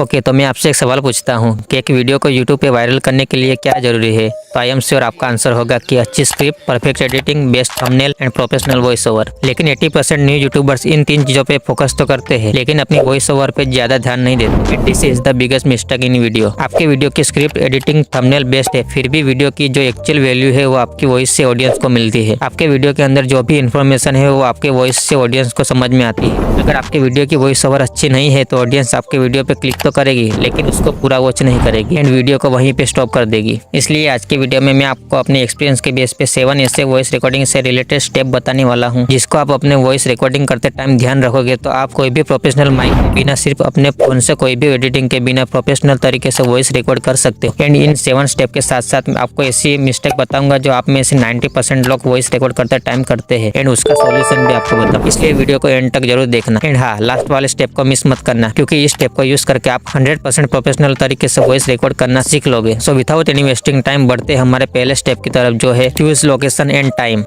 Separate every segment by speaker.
Speaker 1: Okay, तो मैं आपसे एक सवाल पूछता हूँ कि एक वीडियो को यूट्यूब पे वायरल करने के लिए क्या ज़रूरी है। तो आई एम श्योर आपका आंसर होगा कि अच्छी script, perfect editing, best thumbnail and professional voice over. लेकिन 80% न्यू यूट्यूबर्स इन 3 चीज़ों पे फोकस तो करते हैं, लेकिन अपनी वॉइस ओवर पे ज़्यादा ध्यान नहीं देते। This is the biggest mistake in video. आपके वीडियो की स्क्रिप्ट, एडिटिंग, थंबनेल बेस्ट है, फिर भी वीडियो की जो एक्चुअल वैल्यू है वो आपकी वॉइस से ऑडियंस को मिलती है। आपके वीडियो के अंदर जो भी इन्फॉर्मेशन है वो आपके वॉइस से ऑडियंस को समझ में आती है। अगर आपके वीडियो की वॉइस ओवर अच्छी नहीं है तो ऑडियंस आपके वीडियो पे क्लिक तो करेगी, लेकिन उसको पूरा वॉच नहीं करेगी एंड वीडियो को वहीं पे स्टॉप कर देगी। इसलिए आज के वीडियो में मैं आपको अपने एक्सपीरियंस के बेस पे 7 ऐसे वॉइस रिकॉर्डिंग से रिलेटेड स्टेप बताने वाला हूं, जिसको आप अपने वॉइस रिकॉर्डिंग करते टाइम ध्यान रखोगे तो आप कोई भी प्रोफेशनल माइक के बिना, सिर्फ अपने फोन से कोई भी एडिटिंग के बिना प्रोफेशनल तरीके से वॉइस रिकॉर्ड कर सकते हो। एंड इन 7 स्टेप के साथ साथ आपको ऐसी मिस्टेक बताऊंगा जो आप में से 90% लोग वॉइस रिकॉर्ड करते टाइम करते हैं एंड उसका सोल्यूशन भी आपको बताऊंगा। इसलिए वीडियो को एंड तक जरूर देखना एंड हाँ, लास्ट वाले स्टेप को मिस मत करना, क्योंकि इस स्टेप को यूज करके आप 100% प्रोफेशनल तरीके से वॉइस रिकॉर्ड करना सीख लोगे। So without any wasting time बढ़ते हमारे पहले स्टेप की तरफ, जो है चूज लोकेशन एंड टाइम।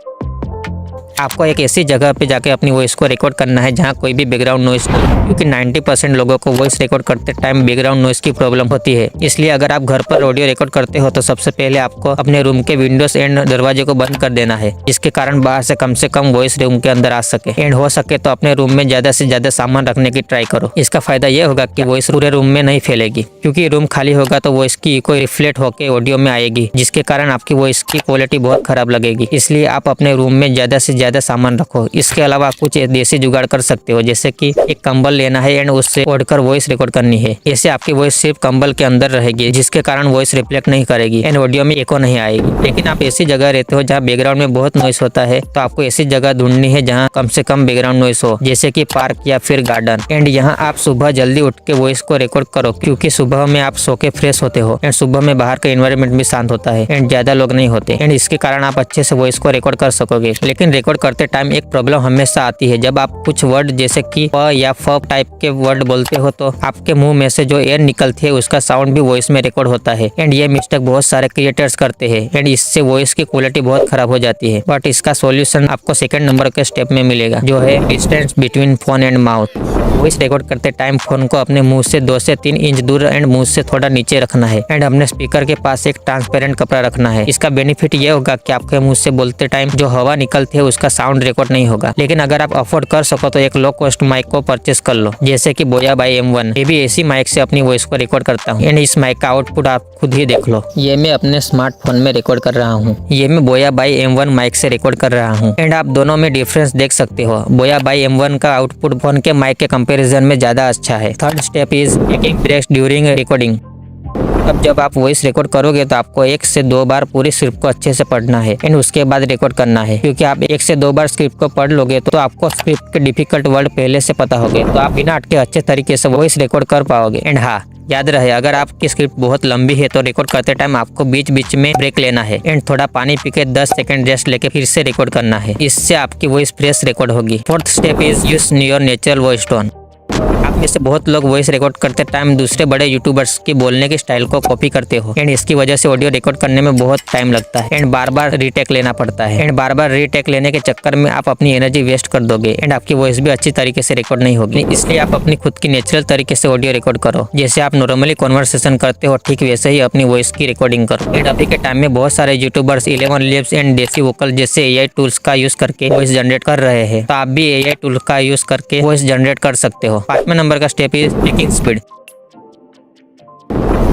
Speaker 1: आपको एक ऐसी जगह पे जाके अपनी वॉइस को रिकॉर्ड करना है जहाँ कोई भी बैकग्राउंड नॉइस नहीं, क्योंकि 90% लोगों को वॉइस रिकॉर्ड करते टाइम बैकग्राउंड नॉइस की प्रॉब्लम होती है। इसलिए अगर आप घर पर ऑडियो रिकॉर्ड करते हो तो सबसे पहले आपको अपने रूम के विंडोज एंड दरवाजे को बंद कर देना है, जिसके कारण बाहर से कम वॉइस रूम के अंदर आ सके। एंड हो सके तो अपने रूम में ज्यादा से ज्यादा सामान रखने की ट्राई करो। इसका फायदा यह होगा कि वॉइस पूरे रूम में नहीं फैलेगी, क्योंकि रूम खाली होगा तो वॉइस की इको रिफ्लेक्ट होकर ऑडियो में आएगी, जिसके कारण आपकी वॉइस की क्वालिटी बहुत खराब लगेगी। इसलिए आप अपने रूम में ज्यादा से ज्यादा सामान रखो। इसके अलावा आप कुछ देसी जुगाड़ कर सकते हो, जैसे कि एक कंबल लेना है एंड उससे ओढ़कर वॉइस रिकॉर्ड करनी है। ऐसे आपकी वॉइस सिर्फ कंबल के अंदर रहेगी, जिसके कारण वॉइस रिफ्लेक्ट नहीं करेगी एंड ऑडियो में एको नहीं आएगी। लेकिन आप ऐसी जगह रहते हो जहाँ बैकग्राउंड में बहुत नॉइस होता है, तो आपको ऐसी जगह ढूंढनी है जहाँ कम से कम बैकग्राउंड नॉइस हो, जैसे कि पार्क या फिर गार्डन। एंड यहाँ आप सुबह जल्दी उठ के वॉइस को रिकॉर्ड करो, क्योंकि सुबह में आप सो के फ्रेश होते हो एंड सुबह में बाहर का एनवायरनमेंट भी शांत होता है एंड ज्यादा लोग नहीं होते एंड इसके कारण आप अच्छे से वॉइस को रिकॉर्ड कर सकोगे। लेकिन रिकॉर्ड करते टाइम एक प्रॉब्लम हमेशा आती है। जब आप कुछ वर्ड जैसे कि प या फ टाइप के वर्ड बोलते हो तो आपके मुंह में से जो एयर निकलती है उसका साउंड भी वॉइस में रिकॉर्ड होता है एंड ये मिस्टेक बहुत सारे क्रिएटर्स करते हैं एंड इससे वॉइस की क्वालिटी बहुत खराब हो जाती है। बट इसका सॉल्यूशन आपको सेकंड नंबर के स्टेप में मिलेगा, जो है distance between phone and mouth. Voice record करते टाइम फोन को अपने मुंह से 2 से 3 इंच दूर एंड मुंह से थोड़ा नीचे रखना है एंड अपने स्पीकर के पास एक ट्रांसपेरेंट कपड़ा रखना है। इसका बेनिफिट ये होगा कि आपके मुंह से बोलते टाइम जो हवा निकलती है उसका साउंड रिकॉर्ड नहीं होगा। लेकिन अगर आप अफोर्ड कर सको तो एक लो कॉस्ट माइक को परचेस कर लो, जैसे कि बोया बाई M1। ये भी ऐसी माइक से अपनी वॉइस को रिकॉर्ड करता हूँ एंड इस माइक का आउटपुट आप खुद ही देख लो। ये मैं अपने स्मार्टफोन में रिकॉर्ड कर रहा हूँ। ये मैं बोया बाई M1 माइक से रिकॉर्ड कर रहा हूँ एंड आप दोनों में डिफरेंस देख सकते हो। बोया बाई M1 का आउटपुट फोन के माइक के कंपैरिजन में ज्यादा अच्छा है। Third step is taking breaks during recording. अब जब आप वॉइस रिकॉर्ड करोगे तो आपको 1 से 2 बार पूरी स्क्रिप्ट को अच्छे से पढ़ना है एंड उसके बाद रिकॉर्ड करना है, क्योंकि आप 1 से 2 बार स्क्रिप्ट को पढ़ लोगे तो आपको स्क्रिप्ट के डिफिकल्ट वर्ड पहले से पता होंगे, तो आप बिना अटके अच्छे तरीके से वॉइस रिकॉर्ड कर पाओगे। एंड हाँ, याद रहे अगर आपकी स्क्रिप्ट बहुत लंबी है तो रिकॉर्ड करते टाइम आपको बीच बीच में ब्रेक लेना है एंड थोड़ा पानी पी के 10 सेकंड रेस्ट लेके फिर से रिकॉर्ड करना है। इससे आपकी वॉइस फ्रेश रिकॉर्ड होगी। Fourth step is use your natural voice tone. आप में से बहुत लोग वॉइस रिकॉर्ड करते टाइम दूसरे बड़े यूट्यूबर्स की बोलने के स्टाइल को कॉपी करते हो एंड इसकी वजह से ऑडियो रिकॉर्ड करने में बहुत टाइम लगता है एंड बार बार रीटेक लेना पड़ता है एंड बार बार रीटेक लेने के चक्कर में आप अपनी एनर्जी वेस्ट कर दोगे एंड आपकी वॉइस भी अच्छी तरीके से रिकॉर्ड नहीं होगी। इसलिए आप अपनी खुद की नेचुरल तरीके से ऑडियो रिकॉर्ड करो, जैसे आप नॉर्मली कॉन्वर्सेशन करते हो ठीक वैसे ही अपनी वॉइस की रिकॉर्डिंग करो। एंड अभी के टाइम में बहुत सारे यूट्यूबर्स 11 लिप्स एंड देसी वोकल जैसे AI टूल्स का यूज करके वॉइस जनरेट कर रहे हैं, तो आप भी AI टूल का यूज करके वॉइस जनरेट कर सकते हो। 5वें नंबर का स्टेप इज स्पीकिंग स्पीड।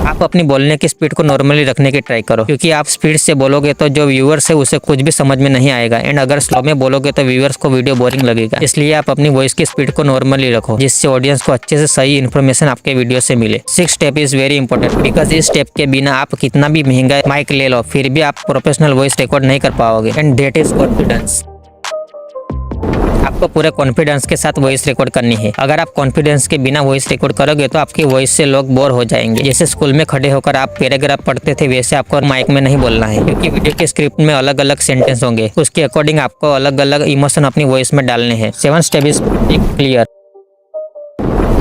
Speaker 1: आप अपनी बोलने की स्पीड को नॉर्मली रखने की ट्राई करो, क्योंकि आप स्पीड से बोलोगे तो जो व्यूअर्स है उसे कुछ भी समझ में नहीं आएगा एंड अगर स्लो में बोलोगे तो व्यूअर्स को वीडियो बोरिंग लगेगा। इसलिए आप अपनी वॉइस की स्पीड को नॉर्मली रखो, जिससे ऑडियंस को अच्छे से सही इन्फॉर्मेशन आपके वीडियो से मिले। 6th step is very important, because इस स्टेप के बिना आप कितना भी महंगा माइक ले लो फिर भी आप प्रोफेशनल वॉइस रिकॉर्ड नहीं कर पाओगे एंड दैट इज कॉन्फिडेंस। आपको पूरे कॉन्फिडेंस के साथ वॉइस रिकॉर्ड करनी है। अगर आप कॉन्फिडेंस के बिना वॉइस रिकॉर्ड करोगे तो आपकी वॉइस से लोग बोर हो जाएंगे। जैसे स्कूल में खड़े होकर आप पैराग्राफ पढ़ते थे वैसे आपको माइक में नहीं बोलना है, क्योंकि वीडियो के स्क्रिप्ट में अलग अलग सेंटेंस होंगे, उसके अकॉर्डिंग आपको अलग अलग इमोशन अपनी वॉइस में डालने हैं। 7th step is clear.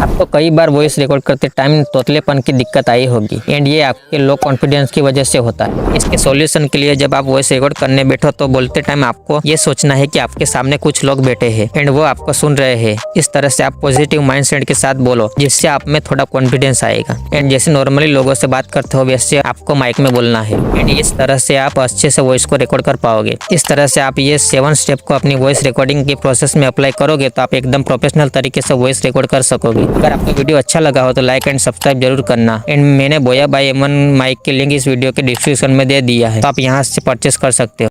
Speaker 1: आपको कई बार वॉइस रिकॉर्ड करते टाइम तोतलेपन की दिक्कत आई होगी एंड ये आपके लो कॉन्फिडेंस की वजह से होता है। इसके सॉल्यूशन के लिए जब आप वॉइस रिकॉर्ड करने बैठो तो बोलते टाइम आपको ये सोचना है कि आपके सामने कुछ लोग बैठे हैं एंड वो आपको सुन रहे हैं। इस तरह से आप पॉजिटिव माइंडसेट के साथ बोलो जिससे आप में थोड़ा कॉन्फिडेंस आएगा एंड जैसे नॉर्मली लोगों से बात करते हो वैसे आपको माइक में बोलना है एंड इस तरह से आप अच्छे से वॉइस को रिकॉर्ड कर पाओगे। इस तरह से आप ये 7 स्टेप को अपनी वॉइस रिकॉर्डिंग के प्रोसेस में अप्लाई करोगे तो आप एकदम प्रोफेशनल तरीके से वॉइस रिकॉर्ड कर सकोगे। अगर आपको वीडियो अच्छा लगा हो तो लाइक एंड सब्सक्राइब जरूर करना एंड मैंने बोया बाय एमन माइक की लिंक इस वीडियो के डिस्क्रिप्शन में दे दिया है तो आप यहाँ से परचेस कर सकते हो।